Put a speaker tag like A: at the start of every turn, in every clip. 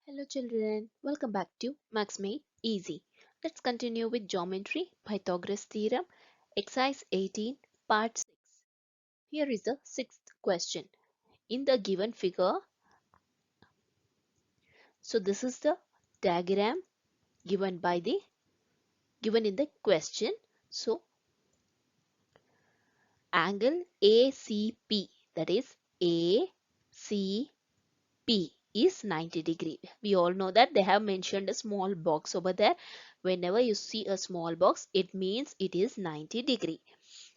A: Hello children, welcome back to Max Made Easy. Let's continue with geometry, Pythagoras Theorem, exercise 18, part 6. Here is the sixth question. In the given figure, so this is the diagram given in the question. So angle ACP, that is ACP is 90 degree. We all know that they have mentioned a small box over there. Whenever you see a small box, it means it is 90 degree.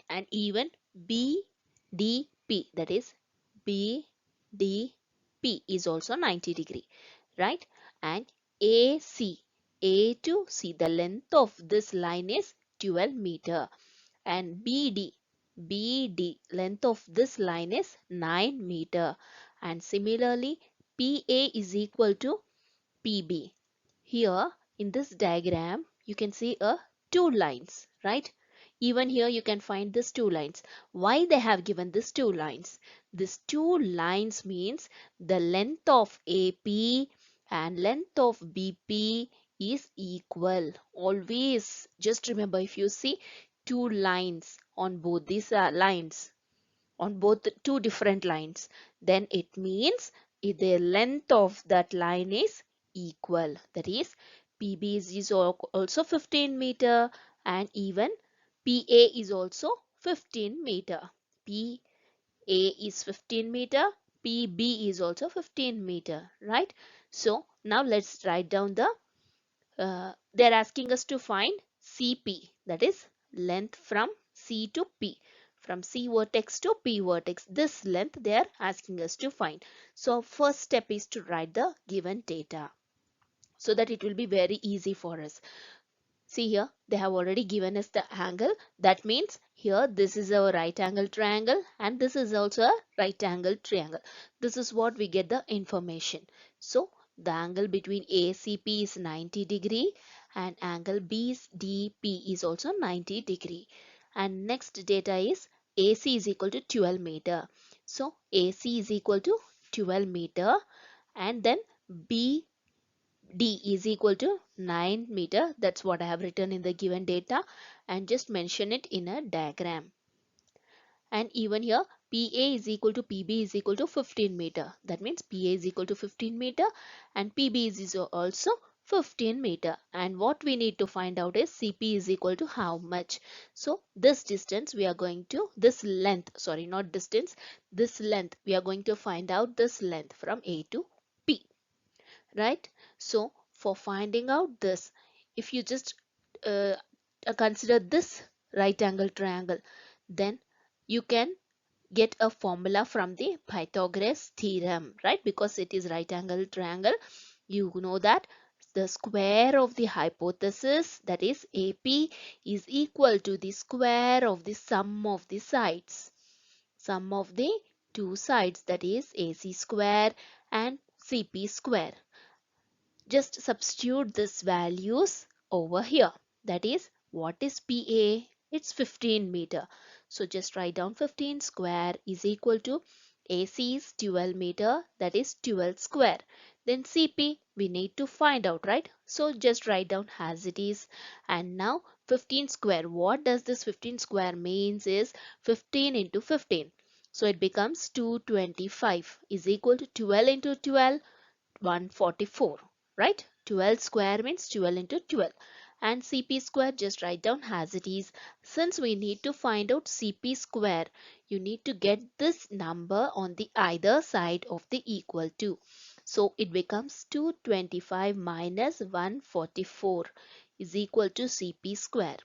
A: And even BDP, that is BDP is also 90 degree, right? And AC, A to C, the length of this line is 12 meter. And BD, length of this line is 9 meter. And similarly, PA is equal to PB. Here in this diagram, you can see two lines, right? Even here you can find these two lines. Why they have given these two lines? These two lines means the length of AP and length of BP is equal. Always just remember, if you see two lines on both these lines, on both the two different lines, then it means the length of that line is equal. That is, PB is also 15 meter and even PA is also 15 meter. PA is 15 meter, PB is also 15 meter, right? So now let's write down they're asking us to find CP, that is length from C to P, from C vertex to P vertex. This length they are asking us to find. So first step is to write the given data so that it will be very easy for us. See here, they have already given us the angle. That means here this is a right angle triangle and this is also a right angle triangle. This is what we get the information. So the angle between ACP is 90 degree and angle BDP is also 90 degree. And next data is AC is equal to 12 meter. So AC is equal to 12 meter and then B D is equal to 9 meter. That's what I have written in the given data and just mention it in a diagram. And even here PA is equal to PB is equal to 15 meter. That means PA is equal to 15 meter and PB is also 15 meter. And what we need to find out is CP is equal to how much. So this distance we are going to, this length, sorry, not distance, this length, we are going to find out this length from A to P, right? So for finding out this, if you just uh, consider this right angle triangle, then you can get a formula from the Pythagoras theorem, right? Because it is right angle triangle, you know that the square of the hypothesis, that is AP, is equal to the square of the sum of the sides, sum of the two sides, that is AC square and CP square. Just substitute these values over here. That is, what is PA? It's 15 meter. So just write down 15 square is equal to AC is 12 meter, that is 12 square. Then CP we need to find out, right? So just write down as it is. And now 15 square. What does this 15 square means is 15 into 15. So it becomes 225 is equal to 12 into 12, 144, right? 12 square means 12 into 12 and CP square just write down as it is. Since we need to find out CP square, you need to get this number on the either side of the equal to. So it becomes 225 minus 144 is equal to CP square.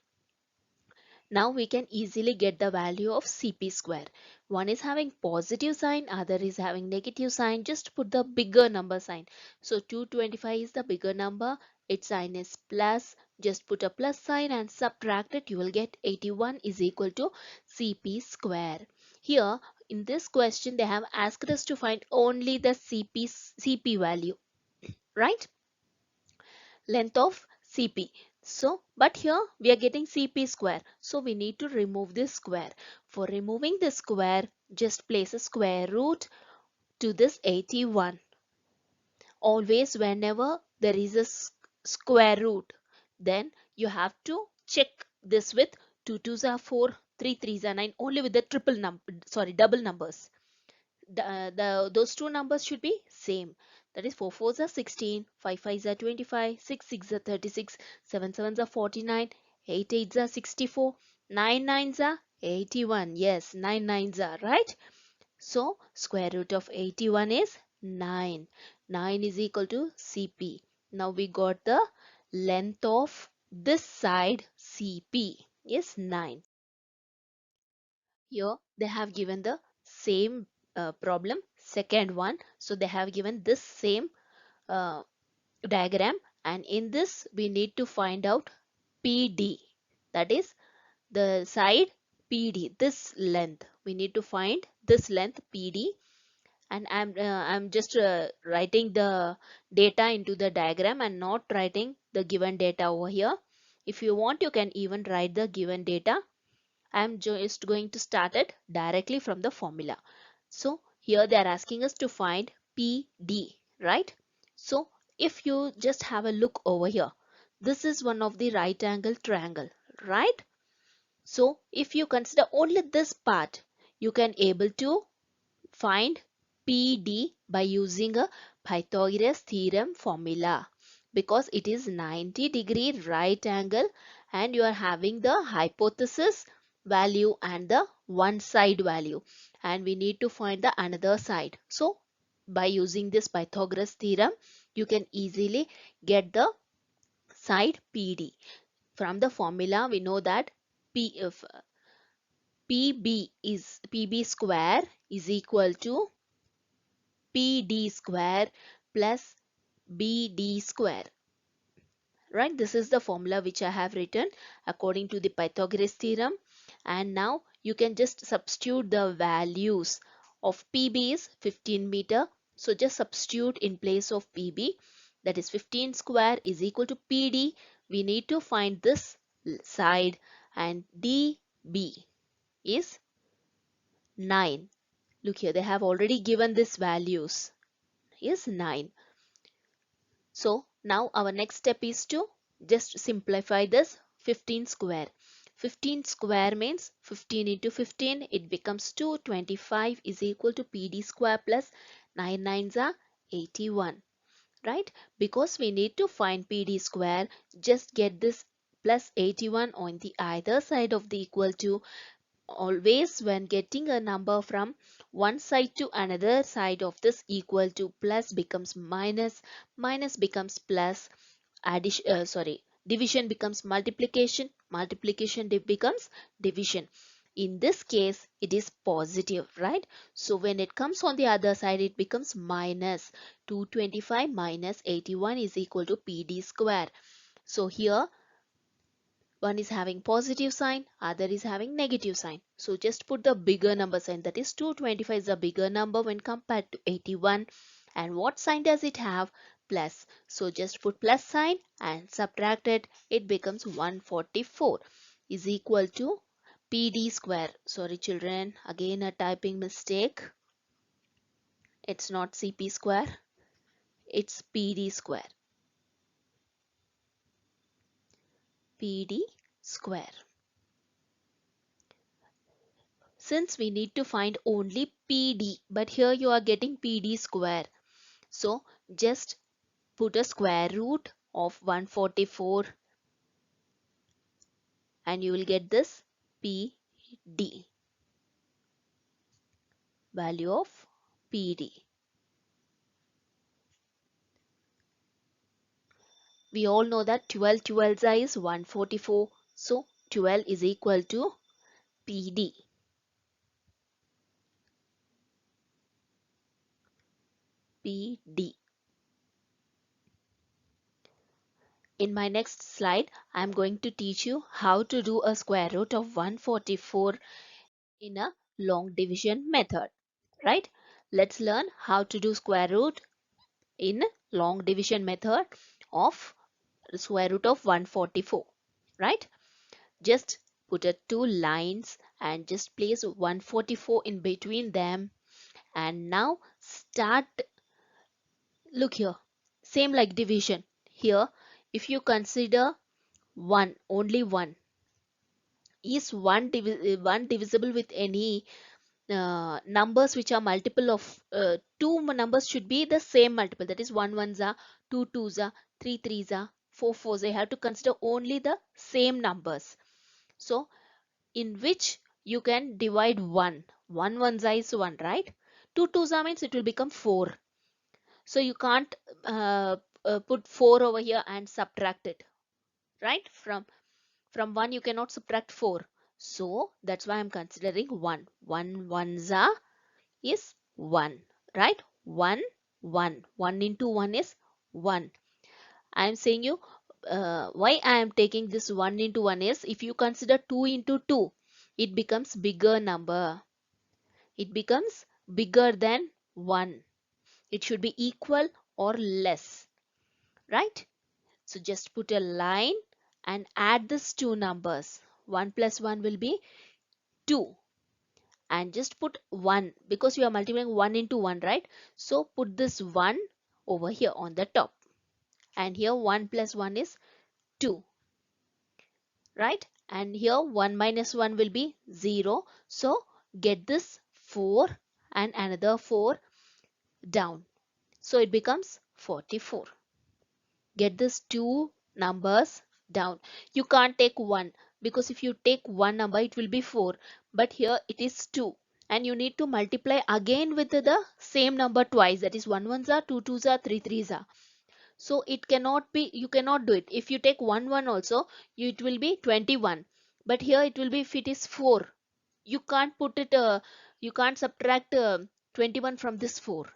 A: Now we can easily get the value of CP square. One is having positive sign, other is having negative sign. Just put the bigger number sign. So 225 is the bigger number. Its sign is plus. Just put a plus sign and subtract it. You will get 81 is equal to CP square. Here in this question they have asked us to find only the CP value, right? Length of CP. So, but here we are getting CP square. So we need to remove this square. For removing this square, just place a square root to this 81. always whenever there is a square root, then you have to check this with 2 twos are 4, 3 threes are 9, only with the double numbers. Those two numbers should be same. That is 4 fours are 16, 5 fives are 25, 6 six are 36, 7 sevens are 49, 8 eights are 64, 9 nines are 81. Yes, 9 nines are right. So square root of 81 is 9. 9 is equal to CP. Now we got the length of this side CP is 9. Here they have given the same problem, second one. So they have given this same uh, diagram, and in this we need to find out PD. That is the side PD, this length. We need to find this length PD, and I'm just writing the data into the diagram and not writing the given data over here. If you want, you can even write the given data. I'm just going to start it directly from the formula. So here they are asking us to find PD, right? So if you just have a look over here, this is one of the right angle triangle, right? So if you consider only this part, you can able to find PD by using a Pythagoras theorem formula, because it is 90-degree right angle and you are having the hypothesis value and the one side value, and we need to find the another side. So by using this Pythagoras theorem, you can easily get the side PD. From the formula we know that P if PB square is equal to PD square plus BD square. Right, this is the formula which I have written according to the Pythagoras theorem. And now you can just substitute the values of PB is 15 meter. So just substitute in place of PB, that is 15 square is equal to PD. We need to find this side, and DB is 9. Look here, they have already given these values is 9. So now our next step is to just simplify this 15 square. 15 square means 15 into 15, it becomes 225 is equal to PD square plus 9 nines are 81. Right? Because we need to find PD square, just get this plus 81 on the either side of the equal to. Always when getting a number from one side to another side of this equal to, plus becomes minus, minus becomes plus, addition division becomes multiplication, multiplication becomes division. In this case it is positive, right? So when it comes on the other side, it becomes minus. 225 minus 81 is equal to PD square. So here one is having positive sign, other is having negative sign. So just put the bigger number sign, that is 225 is a bigger number when compared to 81. And what sign does it have? Plus. So just put plus sign and subtract it. It becomes 144 is equal to PD square. Sorry children, again a typing mistake. It's not CP square, it's PD square. PD square. Since we need to find only PD, but here you are getting PD square. So just put a square root of 144 and you will get this PD, value of PD. We all know that 12 twelves is 144. So 12 is equal to PD. PD. In my next slide, I am going to teach you how to do a square root of 144 in a long division method. Right? Let's learn how to do square root in long division method of square root of 144. Right? Just put a two lines and just place 144 in between them. And now start, look here. Same like division. Here, if you consider 1, only 1, is 1 divisible with any numbers which are multiple of two numbers should be the same multiple, that is 1 ones are, 2 twos are, 3 threes are, 4 fours. You have to consider only the same numbers. So in which you can divide 1. 1 ones are is 1, right? 2 twos are means it will become 4. So you can't put 4 over here and subtract it, right? From 1 you cannot subtract 4. So that's why I'm considering 1. 1 ones are is 1, right? 1, 1. 1 into 1 is 1. I am saying you why I am taking this 1 into 1 is, if you consider 2 into 2, it becomes bigger number. It becomes bigger than 1. It should be equal or less, right? So just put a line and add these two numbers. 1 plus 1 will be 2. And just put 1 because you are multiplying 1 into 1, right? So put this 1 over here on the top. And here 1 plus 1 is 2, right? And here 1 minus 1 will be 0. So get this 4 and another 4 down. So it becomes 44. Get these two numbers down. You can't take 1 because if you take one number it will be 4, but here it is 2 and you need to multiply again with the same number twice, that is 1 ones are, 2 twos are, 3 threes are. So it cannot be, you cannot do it. If you take 1 1 also, it will be 21, but here it will be, if it is 4, you can't put it you can't subtract 21 from this 4.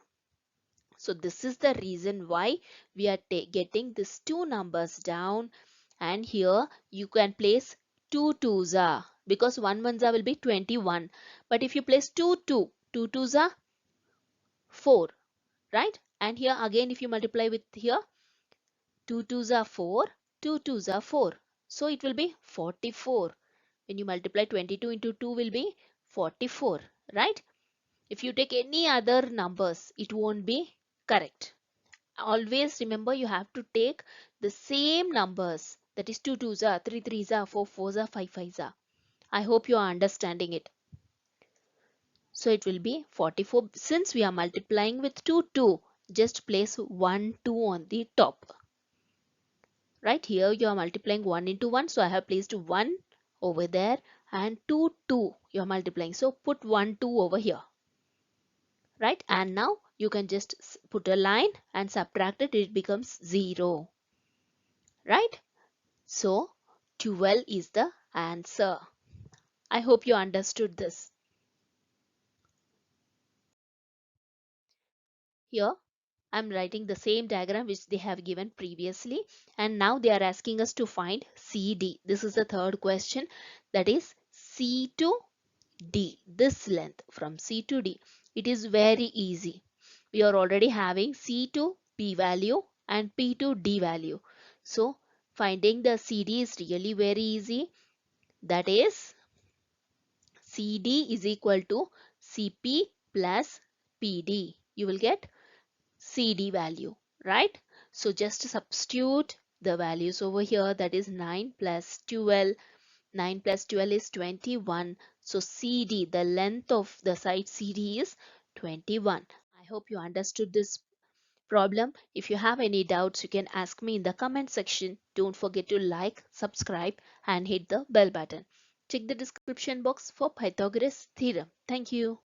A: So this is the reason why we are getting these two numbers down, and here you can place 2 twos are, because 1 ones are will be 21, but if you place 2 2, 2 twos are 4, right? And here again if you multiply with here 2 twos are 4, 2 twos are 4, so it will be 44. When you multiply 22 into 2 will be 44, right? If you take any other numbers it won't be correct. Always remember you have to take the same numbers, that is 2 twos are, 3 threes are, 4 fours are, 5 fives are. I hope you are understanding it. So it will be 44. Since we are multiplying with 2 2, just place 1 2 on the top. Right here you are multiplying 1 into 1, so I have placed 1 over there, and 2 2 you are multiplying, so put 1 2 over here, right? And now you can just put a line and subtract it, it becomes 0, right? So 12 is the answer. I hope you understood this. Here I'm writing the same diagram which they have given previously, and now they are asking us to find CD. This is the third question, that is C to D, this length from C to D. It is very easy. We are already having C to P value and P to D value. So finding the CD is really very easy. That is CD is equal to CP plus PD. You will get CD value, right? So just substitute the values over here, that is 9 plus 12. 9 plus 12 is 21. So CD, the length of the side CD is 21. I hope you understood this problem. If you have any doubts, you can ask me in the comment section. Don't forget to like, subscribe and hit the bell button. Check the description box for Pythagoras theorem. Thank you.